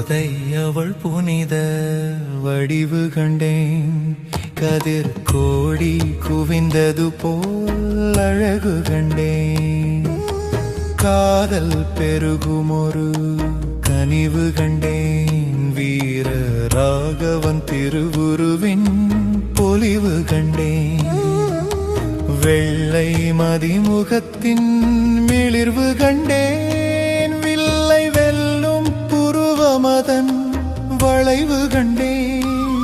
கோதை அவள் புனித வடிவு கண்டேன். கதிர் கோடி குவிந்தது போல் அழகு கண்டேன். காதல் பெருகும் ஒரு கனிவு கண்டேன். வீர ராகவன் திருவுருவின் பொலிவு கண்டேன். வெள்ளை மதிமுகத்தின் மிளிர்வு கண்டேன். வில்லை வெல்லும் புருவமதன் வளைவு கண்டேன்.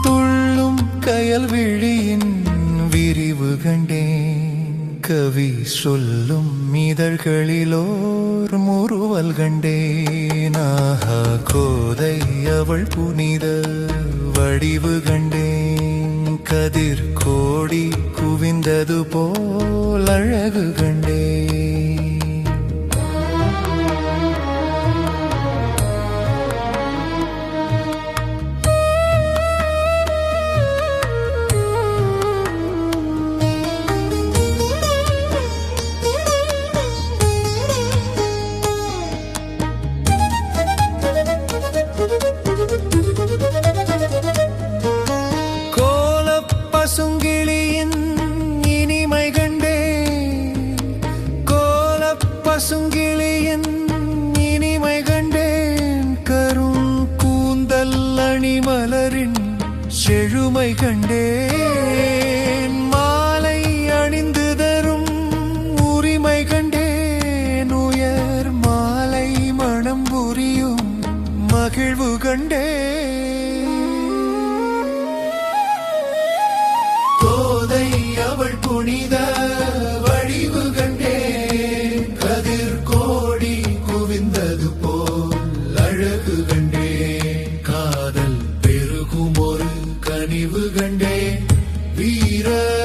துள்ளும் கயல் விழியின் விரிவு கண்டேன். கவி சொல்லும் இதழ்களிலோர் முறுவல் கண்டேன். ஆஹா, கோதை அவள் புனித வடிவு கண்டேன். கதிர் கோடி குவிந்தது போல் அழகு கண்டேன். பசுங்கிளியின் இனிமை கண்டேன். கோலப் பசுங்கிளியின் இனிமை கண்டேன். கரும் கூந்தல் அணிமலரின் செழுமை கண்டேன். மாலை அணிந்து தரும் உரிமை கண்டேன். உயர் மாலை மணம் புரியும் மகிழ்வு கண்டேன். கோதை அவள் புனித வடிவு கண்டேன். கதிர் கோடி குவிந்தது போல் அழகு கண்டேன். காதல் பெருகும் ஒரு கனிவு கண்டேன். வீர